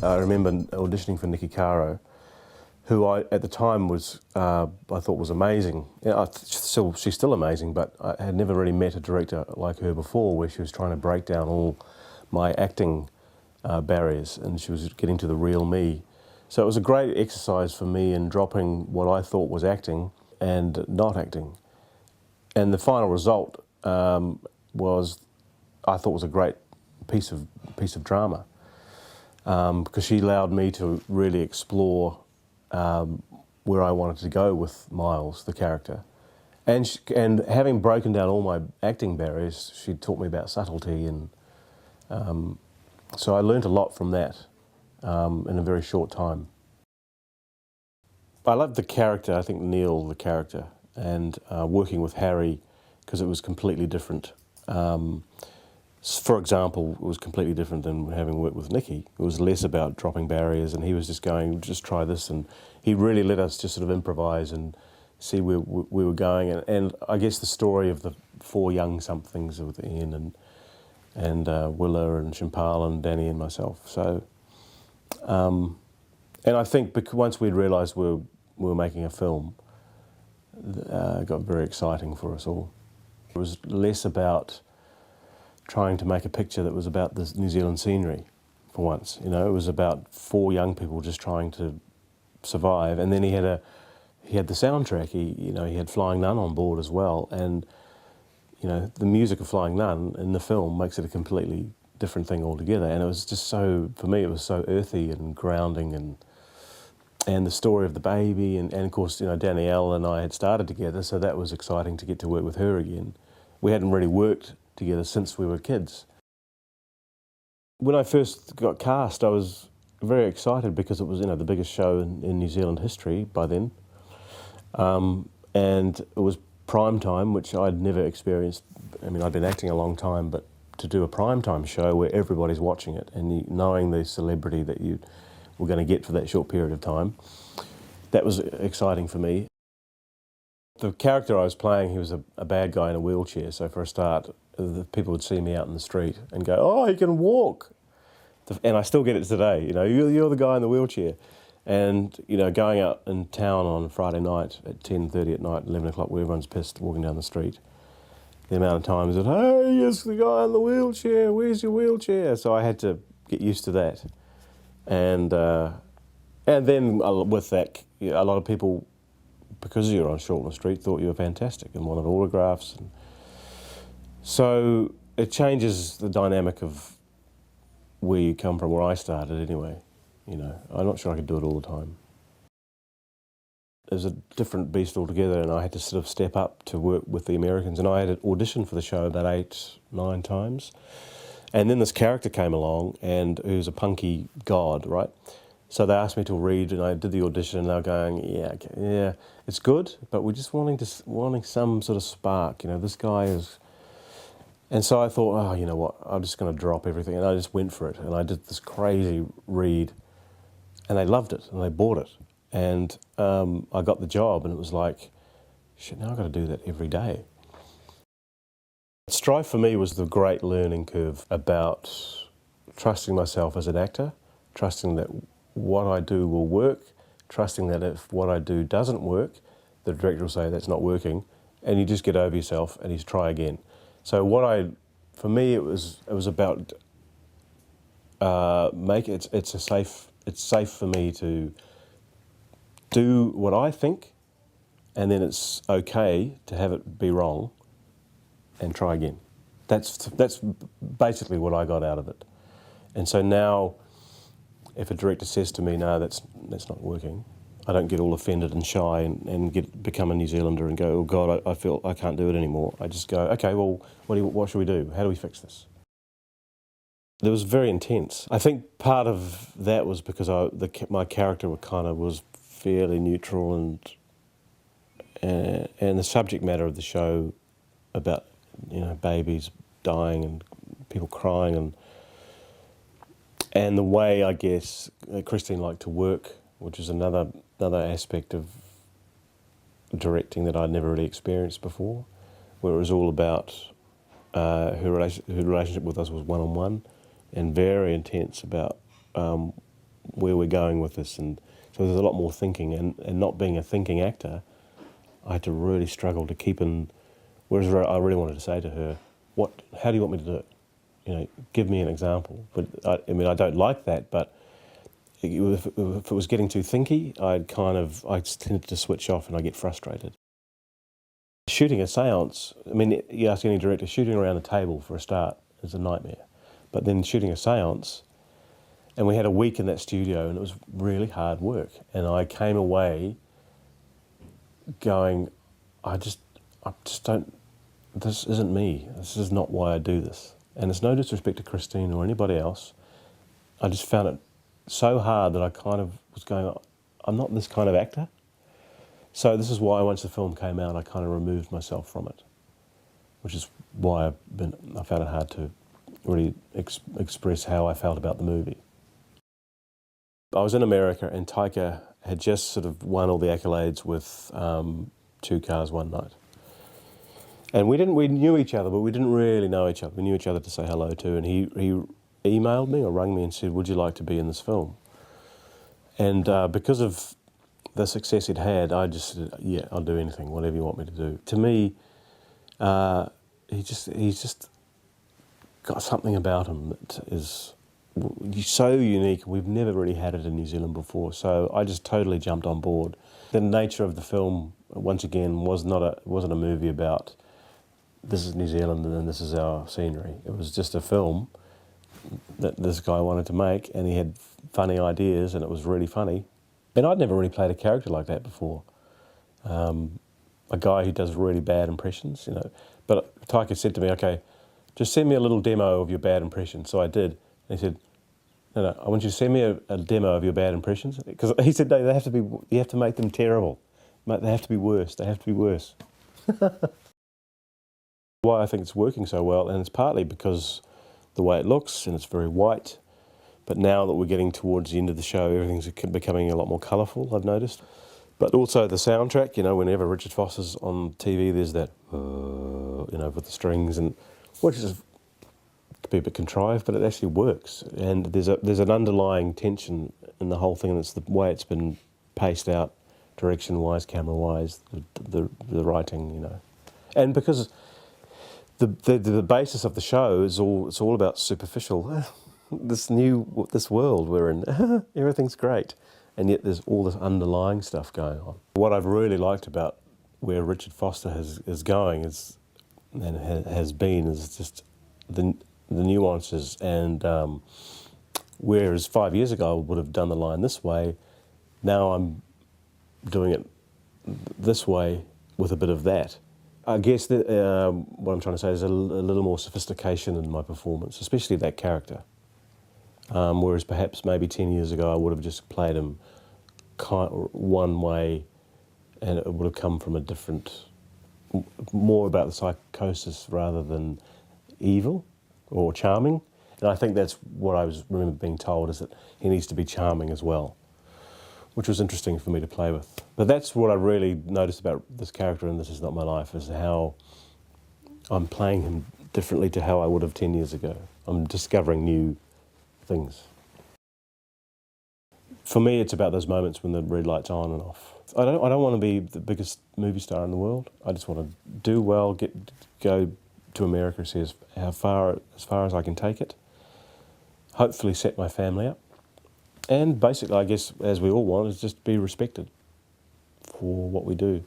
I remember auditioning for Nikki Caro, who at the time I thought was amazing. She's still amazing, but I had never really met a director like her before, where she was trying to break down all my acting barriers, and she was getting to the real me. So it was a great exercise for me in dropping what I thought was acting and not acting. And the final result I thought was a great piece of drama, because she allowed me to really explore where I wanted to go with Miles, the character. And having broken down all my acting barriers, she taught me about subtlety, and so I learned a lot from that in a very short time. I loved the character, I think Neil, the character, and working with Harry, because it was completely different. For example, it was completely different than having worked with Nikki. It was less about dropping barriers, and he was just going, just try this, and he really let us just sort of improvise and see where we were going. And I guess the story of the 4 young somethings with Ian and Willa and Shimpal and Danny and myself. So, and I think once we'd realised we were making a film, it got very exciting for us all. It was less about trying to make a picture that was about the New Zealand scenery for once. You know, it was about 4 young people just trying to survive. And then he had the soundtrack. He had Flying Nun on board as well. And you know, the music of Flying Nun in the film makes it a completely different thing altogether. And it was just so, for me, it was so earthy and grounding, and the story of the baby, and of course, you know, Danielle and I had started together, so that was exciting to get to work with her again. We hadn't really worked together since we were kids. When I first got cast, I was very excited because it was, you know, the biggest show in New Zealand history by then, and it was prime time, which I'd never experienced. I mean, I'd been acting a long time, but to do a prime time show where everybody's watching it, and knowing the celebrity that you were going to get for that short period of time, that was exciting for me. The character I was playing, he was a bad guy in a wheelchair, so for a start, the people would see me out in the street and go, "Oh, he can walk." And I still get it today, you know, you're the guy in the wheelchair. And, you know, going out in town on Friday night at 10:30 at night, 11 o'clock, where everyone's pissed, walking down the street, the amount of times that, "Hey, it's the guy in the wheelchair, where's your wheelchair?" So I had to get used to that. And then with that, you know, a lot of people, because you're on Shortland Street, thought you were fantastic and wanted autographs. And so it changes the dynamic of where you come from, where I started anyway. You know, I'm not sure I could do it all the time. It was a different beast altogether, and I had to sort of step up to work with the Americans, and I had auditioned for the show about 8, 9 times. And then this character came along, and who's a punky god, right? So they asked me to read, and I did the audition, and they were going, "Yeah, okay, yeah, it's good, but we're just wanting some sort of spark. You know, this guy is." And so I thought, oh, you know what? I'm just going to drop everything, and I just went for it, and I did this crazy read, and they loved it, and they bought it, and I got the job, and it was like, shit, now I've got to do that every day. Strife for me was the great learning curve about trusting myself as an actor, trusting that what I do will work, trusting that if what I do doesn't work, the director will say that's not working, and you just get over yourself and you try again. So for me, it was about it's safe for me to do what I think, and then it's okay to have it be wrong and try again. That's basically what I got out of it. And so now, if a director says to me, "No, that's not working," I don't get all offended and shy and become a New Zealander and go, "Oh God, I feel I can't do it anymore." I just go, "Okay, well, what should we do? How do we fix this?" It was very intense. I think part of that was because my character was fairly neutral, and the subject matter of the show about, you know, babies dying and people crying, and the way, I guess, Christine liked to work, which is another aspect of directing that I'd never really experienced before, where it was all about her relationship with us was one-on-one and very intense about where we're going with this, and so there's a lot more thinking, and not being a thinking actor, I had to really struggle to keep in, whereas I really wanted to say to her, how do you want me to do it? You know, give me an example. But I mean, I don't like that, but if it was getting too thinky, I tended to switch off and I get frustrated. Shooting a séance, I mean, you ask any director, shooting around a table for a start is a nightmare. But then shooting a séance, and we had a week in that studio, and it was really hard work. And I came away going, I just don't, this isn't me. This is not why I do this. And it's no disrespect to Christine or anybody else. I just found it so hard that I kind of was going, I'm not this kind of actor. So this is why once the film came out, I kind of removed myself from it, which is why I found it hard to really express how I felt about the movie. I was in America, and Taika had just sort of won all the accolades with Two Cars, One Night. And we knew each other, but we didn't really know each other. We knew each other to say hello to, and he emailed me or rang me and said, would you like to be in this film? And because of the success he'd had, I just said, yeah, I'll do anything, whatever you want me to do. To me, he's just got something about him that is so unique. We've never really had it in New Zealand before, so I just totally jumped on board. The nature of the film, once again, wasn't a movie about this is New Zealand and this is our scenery. It was just a film that this guy wanted to make, and he had funny ideas, and it was really funny. And I'd never really played a character like that before. A guy who does really bad impressions, you know. But Taika said to me, okay, just send me a little demo of your bad impressions. So I did. And he said, no, I want you to send me a demo of your bad impressions. Because he said, no, you have to make them terrible. They have to be worse. They have to be worse. Why I think it's working so well, and it's partly because the way it looks, and it's very white. But now that we're getting towards the end of the show, everything's becoming a lot more colourful, I've noticed. But also the soundtrack, you know, whenever Richard Foster's on TV, there's that, you know, with the strings, and which is could be a bit contrived, but it actually works. And there's an underlying tension in the whole thing, and it's the way it's been paced out, direction-wise, camera-wise, the writing, you know. And because the basis of the show is it's all about superficial. This world we're in, everything's great, and yet there's all this underlying stuff going on. What I've really liked about where Richard Foster is going is just the nuances, and whereas 5 years ago I would have done the line this way, now I'm doing it this way with a bit of that. I guess that, what I'm trying to say is a little more sophistication in my performance, especially that character. Whereas perhaps maybe 10 years ago I would have just played him one way, and it would have come from a different, more about the psychosis rather than evil or charming. And I think that's what I remember being told, is that he needs to be charming as well, which was interesting for me to play with. But that's what I really noticed about this character in This Is Not My Life, is how I'm playing him differently to how I would have 10 years ago. I'm discovering new things. For me, it's about those moments when the red light's on and off. I don't want to be the biggest movie star in the world. I just want to do well, go to America, see as far as I can take it. Hopefully set my family up. And basically, I guess, as we all want, is just be respected for what we do.